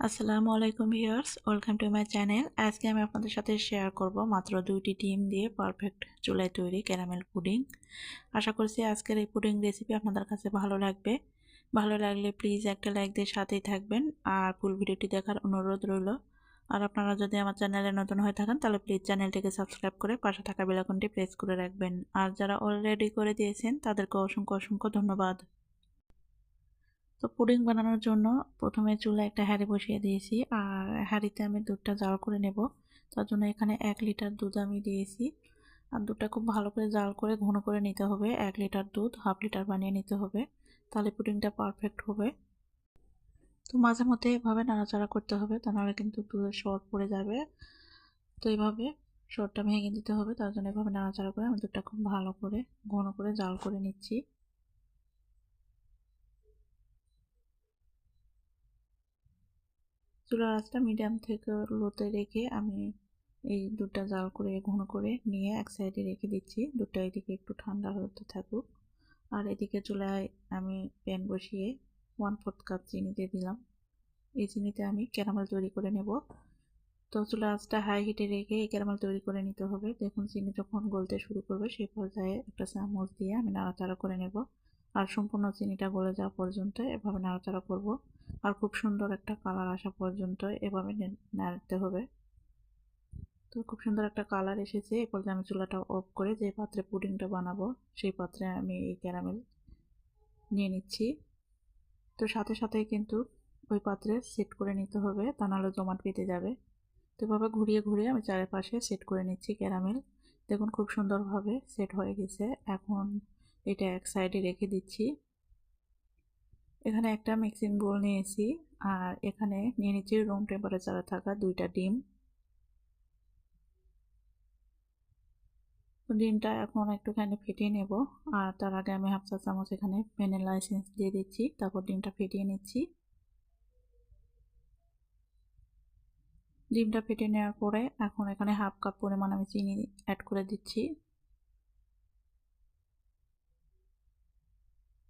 আসসালামু আলাইকুম viewers, welcome to my channel. আজকে আমি আপনাদের সাথে শেয়ার করব মাত্র 2টি ডিম দিয়ে পারফেক্ট চুলায় তৈরি ক্যারামেল পুডিং। আশা করছি আজকের এই পুডিং রেসিপি আপনাদের কাছে ভালো লাগবে। ভালো লাগলে প্লিজ একটা লাইক দিয়ে সাথেই থাকবেন আর ফুল ভিডিওটি দেখার অনুরোধ রইল। আর আপনারা যদি আমার চ্যানেলে নতুন হয়ে থাকেন তাহলে প্লিজ চ্যানেলটিকে সাবস্ক্রাইব করে পাশে থাকা বেল আইকনটি প্রেস করে রাখবেন। আর যারা অলরেডি করে দিয়েছেন তাদেরকে অসংখ্য অসংখ্য ধন্যবাদ। তো পুডিং বানানোর জন্য প্রথমে চুলায় একটা হাঁড়ি বসিয়ে দিয়েছি আর হাঁড়িতে আমি দুধটা জাল করে নেব। তার জন্য এখানে 1 লিটার দুধ আমি দিয়েছি আর দুধটা খুব ভালো করে জাল করে ঘন করে নিতে হবে। 1 লিটার দুধ হাফ লিটার বানিয়ে নিতে হবে, তাহলে পুডিংটা পারফেক্ট হবে। তো মাঝে মধ্যে এভাবে নাড়াচাড়া করতে হবে, তা নাহলে কিন্তু দুধের শর্ট পড়ে যাবে। তো এইভাবে শর্টটা ভেঙে দিতে হবে, তার জন্য এভাবে নাড়াচাড়া করে আমি দুধটা খুব ভালো করে ঘন করে জাল করে নিচ্ছি। চুলার আঁচটা মিডিয়াম থেকে লোতে রেখে আমি এই দুধটা জাল করে ঘন করে নিয়ে এক সাইডে রেখে দিচ্ছি। দুধটা এদিকে একটু ঠান্ডা হতে থাকুক। আর এদিকে চুলায় আমি প্যান বসিয়ে 1/4 কাপ চিনি দিয়ে দিলাম। এই চিনিতে আমি ক্যারামেল তৈরি করে নেব। তো চুলার আঁচটা হাই হিটে রেখে এই ক্যারামেল তৈরি করে নিতে হবে। দেখুন চিনি যখন গলতে শুরু করবে সেই পর্যায়ে একটা চামচ দিয়ে আমি নাড়াচাড়া করে নেব আর সম্পূর্ণ চিনিটা গলে যাওয়া পর্যন্ত এভাবে নাড়াচাড়া করব। আর খুব সুন্দর একটা কালার আসা পর্যন্ত এভাবে নাড়তে হবে। তো খুব সুন্দর একটা কালার এসেছে। এই পর্যায়ে আমি চুলাটা অফ করে যে পাত্রে পুডিংটা বানাবো সেই পাত্রে আমি এই ক্যারামেল নিয়ে নিচ্ছি। তো সাথে সাথেই কিন্তু ওই পাত্রে সেট করে নিতে হবে, তা নাহলে জমাট বেঁধে যাবে। তো এভাবে ঘুরিয়ে ঘুরিয়ে আমি চারপাশে সেট করে নিচ্ছি ক্যারামেল। দেখুন খুব সুন্দরভাবে সেট হয়ে গেছে। এখন এটা এক সাইডে রেখে দিচ্ছি। এখানে একটা মিক্সিং বোল নিয়েছি আর এখানে নিয়ে নিচ্ছি রুম টেম্পারেচারে থাকা 2টা ডিম। ডিমটা এখন একটুখানি ফেটিয়ে নেব আর তার আগে আমি হাফ চা চামচ এখানে ভ্যানিলা এসেন্স দিয়ে দিচ্ছি। তারপর ডিমটা ফেটিয়ে নিচ্ছি। ডিমটা ফেটিয়ে নেওয়ার পরে এখন এখানে হাফ কাপ পরিমাণ আমি চিনি অ্যাড করে দিচ্ছি।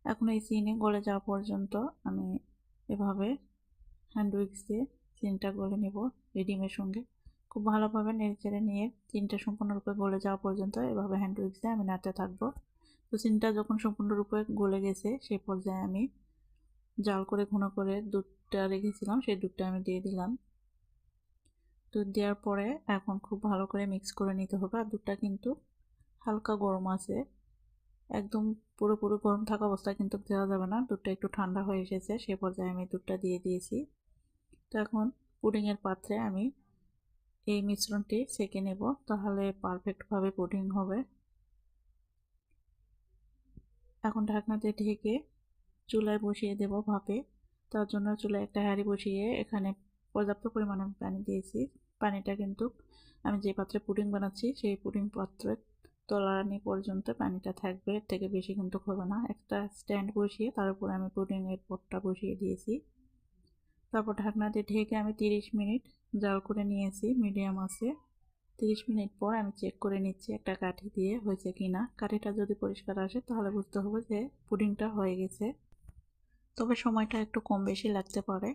এখন এই চিনি গলে যাওয়া পর্যন্ত আমি এভাবে হ্যান্ড উইক্স দিয়ে চিনিটা গলে নেব এই ডিমের সঙ্গে। খুব ভালোভাবে নেড়েচেড়ে নিয়ে চিনিটা সম্পূর্ণরূপে গলে যাওয়া পর্যন্ত এভাবে হ্যান্ড উইক্স দিয়ে আমি নাড়তে থাকবো। তো চিনিটা যখন সম্পূর্ণরূপে গলে গেছে সেই পর্যায়ে আমি জাল করে ঘন করে দুধটা রেখেছিলাম সেই দুধটা আমি দিয়ে দিলাম। দুধ দেওয়ার পরে এখন খুব ভালো করে মিক্স করে নিতে হবে। আর দুধটা কিন্তু হালকা গরম আছে, একদম পুরোপুরি গরম থাকা অবস্থায় কিন্তু দেওয়া যাবে না। দুধটা একটু ঠান্ডা হয়ে এসেছে সে পর্যায়ে আমি দুধটা দিয়ে দিয়েছি। তো এখন পুডিংয়ের পাত্রে আমি এই মিশ্রণটি সেঁকে নেব, তাহলে পারফেক্টভাবে পুডিং হবে। এখন ঢাকনাতে ঢেকে চুলায় বসিয়ে দেব ভাপে। তার জন্য চুলায় একটা হাঁড়ি বসিয়ে এখানে পর্যাপ্ত পরিমাণে পানি দিয়েছি। পানিটা কিন্তু আমি যে পাত্রে পুডিং বানাচ্ছি সেই পুডিং পাত্রের তলানি পর্যন্ত পানিটা থাকবে, এর থেকে বেশি কিন্তু হবে না। একটা স্ট্যান্ড বসিয়ে তার উপর আমি পুডিংয়ের পটটা বসিয়ে দিয়েছি। তারপর ঢাকনা দিয়ে ঢেকে আমি 30 মিনিট জাল করে নিয়েছি মিডিয়াম আছে। 30 মিনিট পর আমি চেক করে নিচ্ছি একটা কাঠি দিয়ে হয়েছে কিনা। কাঠিটা যদি পরিষ্কার আসে তাহলে বুঝতে হবে যে পুডিংটা হয়ে গেছে, তবে সময়টা একটু কম বেশি লাগতে পারে।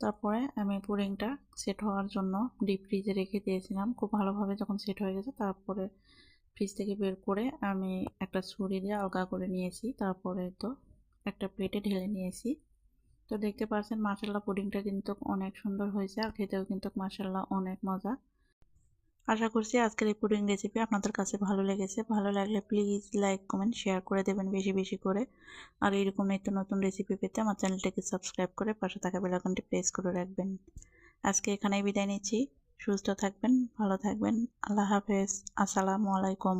তারপরে আমি পুডিংটা সেট হওয়ার জন্য ডিপ ফ্রিজে রেখে দিয়েছিলাম। খুব ভালোভাবে যখন সেট হয়ে গেছে তারপরে ফ্রিজ থেকে বের করে আমি একটা ছুরি দিয়ে আলগা করে নিয়েছি। তারপরে তো একটা প্লেটে ঢেলে নিয়েছি। তো দেখতে পাচ্ছেন মাশাআল্লাহ পুডিংটা কিন্তু অনেক সুন্দর হয়েছে আর খেতেও কিন্তু মাশাআল্লাহ অনেক মজা। আশা করছি আজকের এই পুডিং রেসিপি আপনাদের কাছে ভালো লেগেছে। ভালো লাগলে প্লিজ লাইক কমেন্ট শেয়ার করে দেবেন বেশি বেশি করে। আর এইরকম নিত্য নতুন রেসিপি পেতে আমার চ্যানেলটাকে সাবস্ক্রাইব করে পাশে থাকা বেল আইকনটি প্রেস করে রাখবেন। আজকে এখানেই বিদায় নিচ্ছি। সুস্থ থাকবেন, ভালো থাকবেন। আল্লাহ হাফেজ। আসসালামু আলাইকুম।